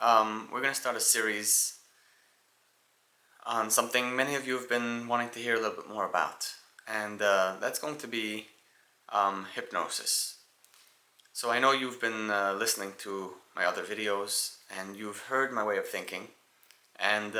we're going to start a series on something many of you have been wanting to hear a little bit more about, and that's going to be hypnosis. So I know you've been listening to my other videos, and you've heard my way of thinking, and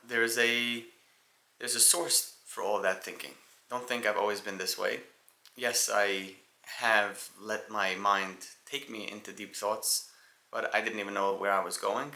there's a source for all of that thinking. Don't think I've always been this way. Yes, I have let my mind take me into deep thoughts, but I didn't even know where I was going.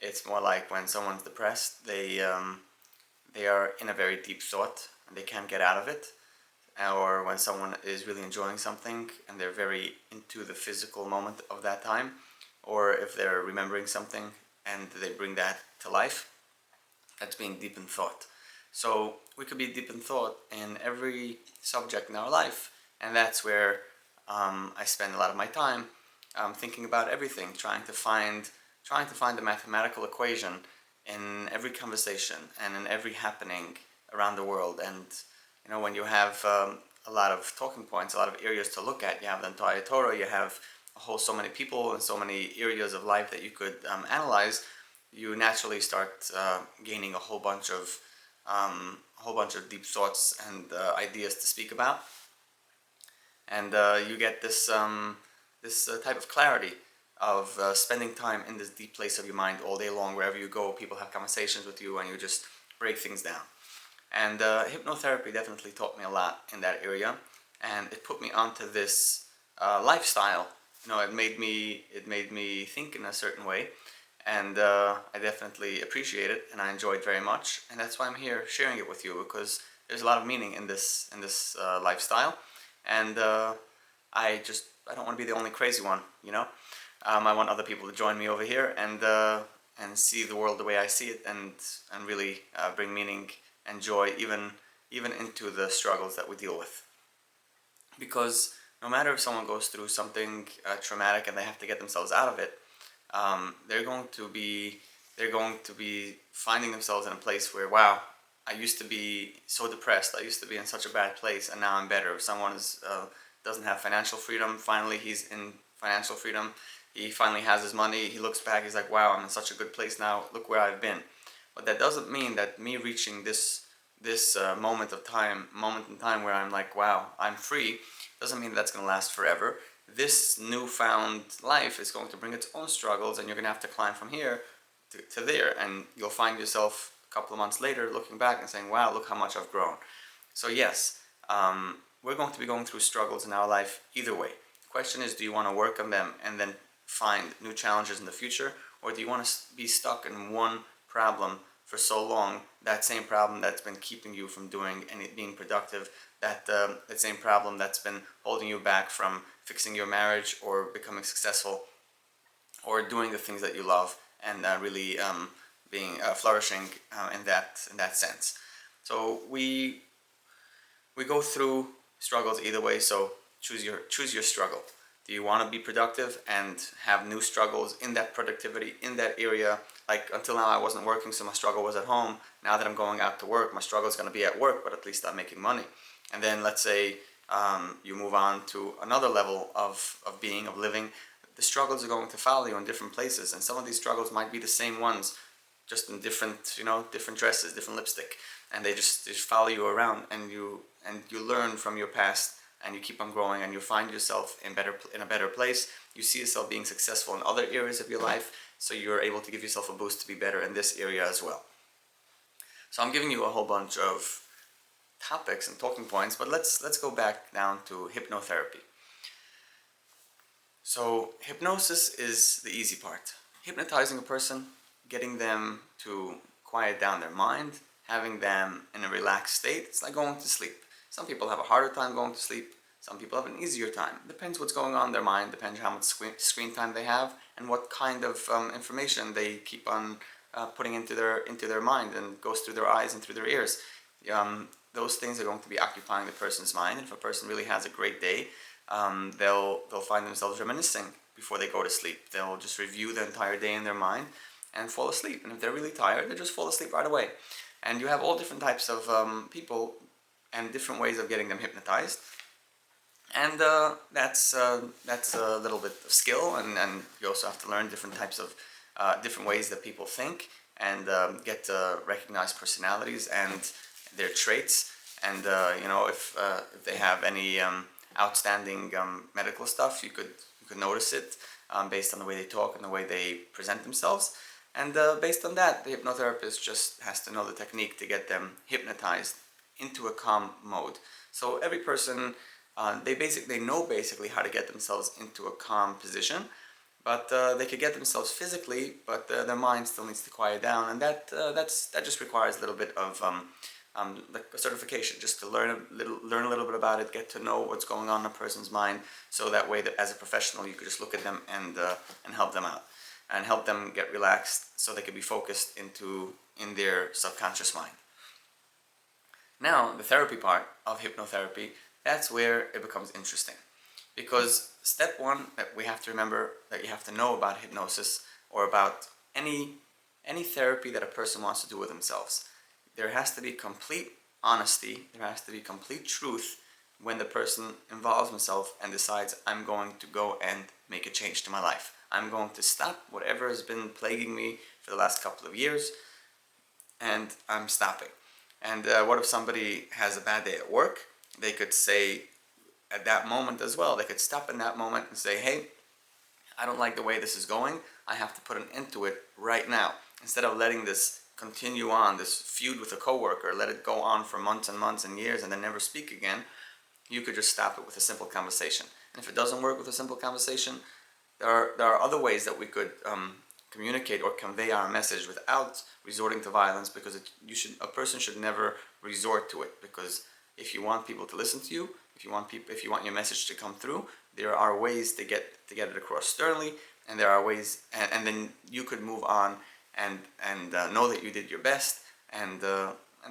It's more like when someone's depressed, they are in a very deep thought and they can't get out of it. Or when someone is really enjoying something and they're very into the physical moment of that time, or if they're remembering something and they bring that to life, that's being deep in thought. So we could be deep in thought in every subject in our life, and that's where I spend a lot of my time thinking about everything, trying to find a mathematical equation in every conversation and in every happening around the world. And when you have a lot of talking points, a lot of areas to look at, you have the entire Torah, you have so many people and so many areas of life that you could analyze. You naturally start gaining a whole bunch of deep thoughts and ideas to speak about, and you get this type of clarity of spending time in this deep place of your mind all day long. Wherever you go, people have conversations with you, and you just break things down. And hypnotherapy definitely taught me a lot in that area, and it put me onto this lifestyle. It made me think in a certain way, and I definitely appreciate it, and I enjoy it very much. And that's why I'm here sharing it with you, because there's a lot of meaning in this lifestyle, and I don't want to be the only crazy one. I want other people to join me over here and see the world the way I see it, and really bring meaning and joy even into the struggles that we deal with. Because no matter if someone goes through something traumatic and they have to get themselves out of it, they're going to be finding themselves in a place where, wow, I used to be so depressed, I used to be in such a bad place, and now I'm better. If someone doesn't have financial freedom, finally he's in financial freedom, he finally has his money, he looks back, he's like, wow, I'm in such a good place now, look where I've been. But that doesn't mean that me reaching this moment in time where I'm like, wow, I'm free, doesn't mean that's going to last forever. This newfound life is going to bring its own struggles, and you're going to have to climb from here to there, and you'll find yourself a couple of months later looking back and saying, wow, look how much I've grown. So yes, we're going to be going through struggles in our life either way. The question is, do you want to work on them and then find new challenges in the future, or do you want to be stuck in one problem for so long, that same problem that's been keeping you from doing any being productive, that same problem that's been holding you back from fixing your marriage or becoming successful or doing the things that you love and really being flourishing in that sense. So we go through struggles either way. So choose your struggle. Do you want to be productive and have new struggles in that productivity, in that area? Like, until now I wasn't working, so my struggle was at home. Now that I'm going out to work, my struggle is going to be at work, but at least I'm making money. And then let's say you move on to another level of living. The struggles are going to follow you in different places, and some of these struggles might be the same ones, just in different dresses, different lipstick, and they just follow you around, and you learn from your past, and you keep on growing, and you find yourself in a better place. You see yourself being successful in other areas of your life, so you're able to give yourself a boost to be better in this area as well. So I'm giving you a whole bunch of topics and talking points, but let's go back down to hypnotherapy. So hypnosis is the easy part. Hypnotizing a person, getting them to quiet down their mind, having them in a relaxed state. It's like going to sleep. Some people have a harder time going to sleep. Some people have an easier time. Depends what's going on in their mind, depends how much screen time they have, and what kind of information they keep on putting into their mind and goes through their eyes and through their ears. Those things are going to be occupying the person's mind. And if a person really has a great day, they'll find themselves reminiscing before they go to sleep. They'll just review the entire day in their mind and fall asleep. And if they're really tired, they just fall asleep right away. And you have all different types of people and different ways of getting them hypnotized. And that's a little bit of skill, and you also have to learn different types of different ways that people think, and get to recognize personalities and their traits. And if they have any outstanding medical stuff, you could notice it based on the way they talk and the way they present themselves. And based on that, the hypnotherapist just has to know the technique to get them hypnotized into a calm mode. So every person, they know basically how to get themselves into a calm position, but they could get themselves physically, but their mind still needs to quiet down, and that just requires a little bit of like a certification, just to learn a little bit about it, get to know what's going on in a person's mind, so that way that as a professional you could just look at them and help them out and help them get relaxed, so they could be focused in their subconscious mind. Now, the therapy part of hypnotherapy, that's where it becomes interesting. Because step one that we have to remember, that you have to know about hypnosis, or about any therapy that a person wants to do with themselves, there has to be complete honesty, there has to be complete truth when the person involves himself and decides, I'm going to go and make a change to my life. I'm going to stop whatever has been plaguing me for the last couple of years, and I'm stopping. And what if somebody has a bad day at work? They could say at that moment as well, they could stop in that moment and say, hey, I don't like the way this is going. I have to put an end to it right now. Instead of letting this continue on, this feud with a coworker, let it go on for months and months and years and then never speak again, you could just stop it with a simple conversation. And if it doesn't work with a simple conversation, there are other ways that we could communicate or convey our message without resorting to violence, because a person should never resort to it. Because if you want people to listen to you, if you want your message to come through, there are ways to get it across sternly, and there are ways, and then you could move on and know that you did your best, and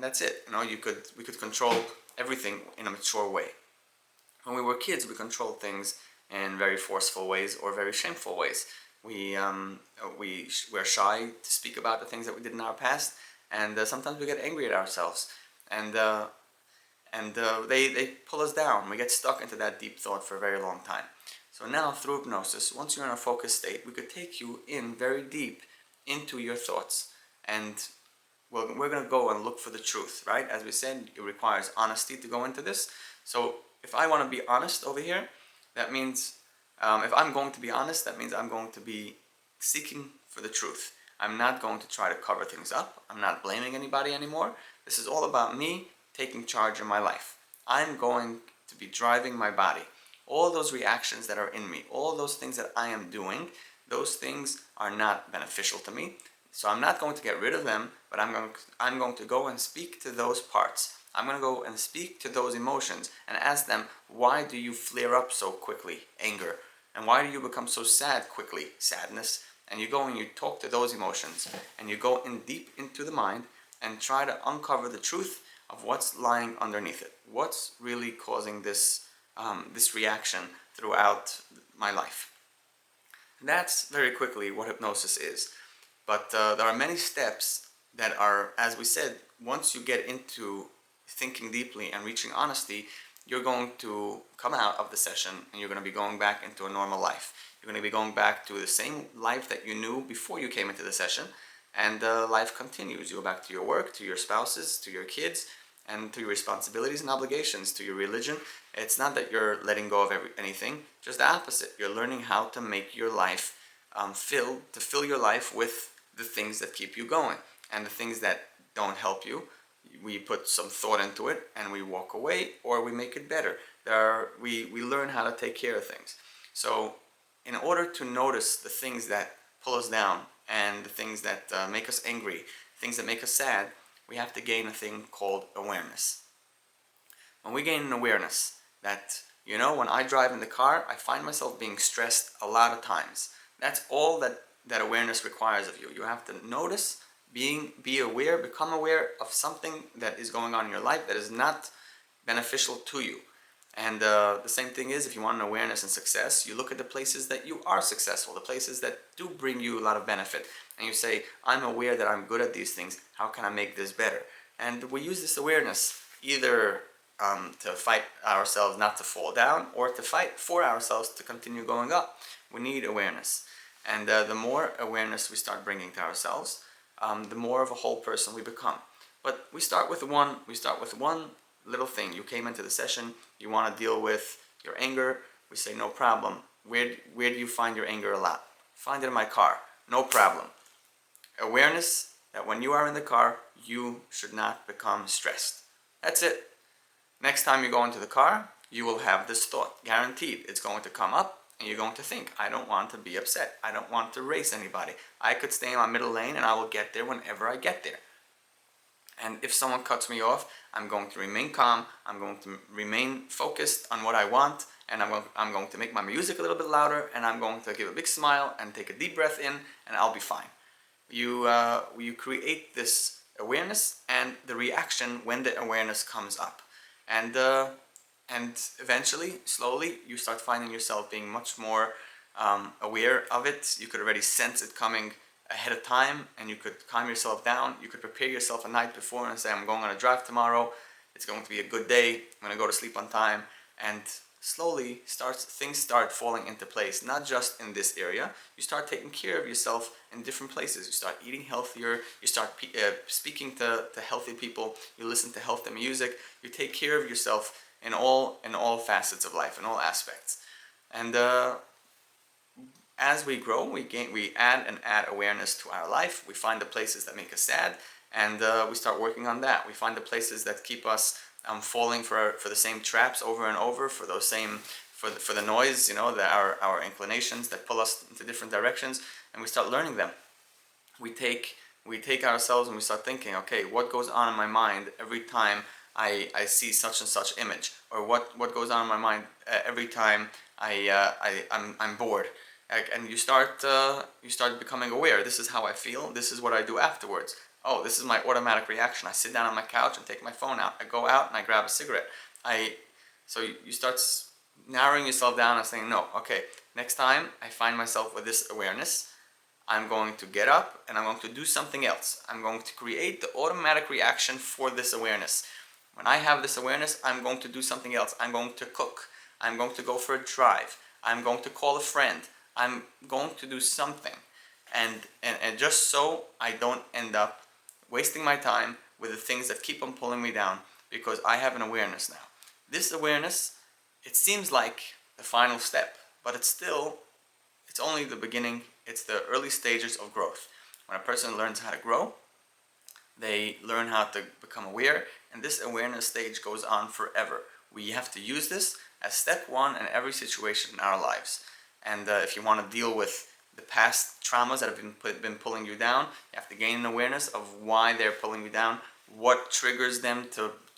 that's it. We could control everything in a mature way. When we were kids, we controlled things in very forceful ways or very shameful ways. We're shy to speak about the things that we did in our past, and sometimes we get angry at ourselves, and they pull us down. We get stuck into that deep thought for a very long time. So now, through hypnosis, once you're in a focused state, we could take you in very deep into your thoughts, and we're going to go and look for the truth, right? As we said, it requires honesty to go into this. So if I want to be honest over here, that means, if I'm going to be honest, that means I'm going to be seeking for the truth. I'm not going to try to cover things up. I'm not blaming anybody anymore. This is all about me taking charge of my life. I'm going to be driving my body. All those reactions that are in me, all those things that I am doing, those things are not beneficial to me. So I'm not going to get rid of them, but I'm going to go and speak to those parts. I'm going to go and speak to those emotions and ask them, why do you flare up so quickly? Anger. And why do you become so sad quickly? Sadness. And you go and you talk to those emotions, and you go in deep into the mind and try to uncover the truth of what's lying underneath it. What's really causing this reaction throughout my life? And that's very quickly what hypnosis is. But there are many steps that are, as we said, once you get into thinking deeply and reaching honesty, you're going to come out of the session and you're going to be going back into a normal life. You're going to be going back to the same life that you knew before you came into the session, and life continues. You go back to your work, to your spouses, to your kids, and to your responsibilities and obligations, to your religion. It's not that you're letting go of anything, just the opposite. You're learning how to make your life fill your life with the things that keep you going, and the things that don't help you, we put some thought into it and we walk away, or we make it better. We learn how to take care of things. So in order to notice the things that pull us down and the things that make us angry, things that make us sad, we have to gain a thing called awareness. When we gain an awareness that, when I drive in the car, I find myself being stressed a lot of times. That's all that awareness requires of you. You have to notice, be aware, become aware of something that is going on in your life that is not beneficial to you. And the same thing is, if you want an awareness and success, you look at the places that you are successful, the places that do bring you a lot of benefit. And you say, I'm aware that I'm good at these things. How can I make this better? And we use this awareness either to fight ourselves not to fall down, or to fight for ourselves to continue going up. We need awareness. And the more awareness we start bringing to ourselves, the more of a whole person we become. But we start with one little thing. You came into the session, you want to deal with your anger. We say, no problem. Where do you find your anger a lot? Find it in my car. No problem. Awareness that when you are in the car, you should not become stressed. That's it. Next time you go into the car, you will have this thought. Guaranteed. It's going to come up and you're going to think, I don't want to be upset. I don't want to race anybody. I could stay in my middle lane and I will get there whenever I get there. And if someone cuts me off, I'm going to remain calm, I'm going to remain focused on what I want, and I'm going to make my music a little bit louder, and I'm going to give a big smile and take a deep breath in, and I'll be fine. You create this awareness and the reaction when the awareness comes up. And eventually, slowly, you start finding yourself being much more aware of it. You could already sense it coming ahead of time, and you could calm yourself down. You could prepare yourself a night before and say, I'm going on a drive tomorrow. It's going to be a good day. I'm going to go to sleep on time. And slowly things start falling into place, not just in this area. You start taking care of yourself in different places. You start eating healthier. You start speaking to healthy people. You listen to healthy music. You take care of yourself in all facets of life, in all aspects. And as we grow, we add awareness to our life. We find the places that make us sad, and we start working on that. We find the places that keep us falling for the same traps over and over, for the noise, our inclinations that pull us into different directions, and we start learning them. We take ourselves and we start thinking, okay, what goes on in my mind every time I see such and such image, or what goes on in my mind every time I'm bored. And you start becoming aware. This is how I feel. This is what I do afterwards. Oh, this is my automatic reaction. I sit down on my couch and take my phone out. I go out and I grab a cigarette. So you start narrowing yourself down and saying, no, okay, next time I find myself with this awareness, I'm going to get up and I'm going to do something else. I'm going to create the automatic reaction for this awareness. When I have this awareness, I'm going to do something else. I'm going to cook. I'm going to go for a drive. I'm going to call a friend. I'm going to do something, and just so I don't end up wasting my time with the things that keep on pulling me down, because I have an awareness now. This awareness, it seems like the final step, but it's only the beginning. It's the early stages of growth. When a person learns how to grow, they learn how to become aware, and this awareness stage goes on forever. We have to use this as step one in every situation in our lives. And if you want to deal with the past traumas that have been pulling you down, you have to gain an awareness of why they're pulling you down, what triggers them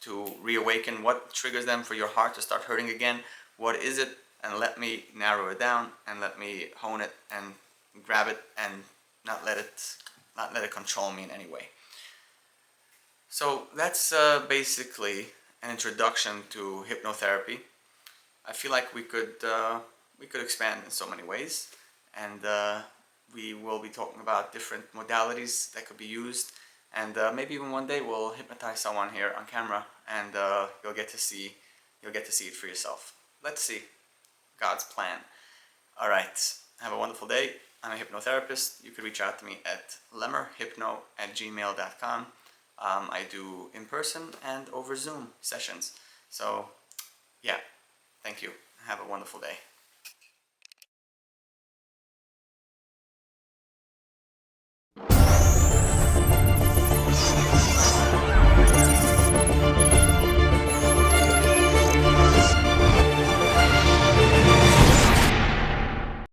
to reawaken, what triggers them for your heart to start hurting again, what is it, and let me narrow it down and let me hone it and grab it and not let it control me in any way. So that's basically an introduction to hypnotherapy. I feel like we could expand in so many ways, and we will be talking about different modalities that could be used, and maybe even one day we'll hypnotize someone here on camera, and you'll get to see it for yourself. Let's see. God's plan. All right. Have a wonderful day. I'm a hypnotherapist. You could reach out to me at lemmerhypno@gmail.com. I do in-person and over Zoom sessions. So, yeah. Thank you. Have a wonderful day.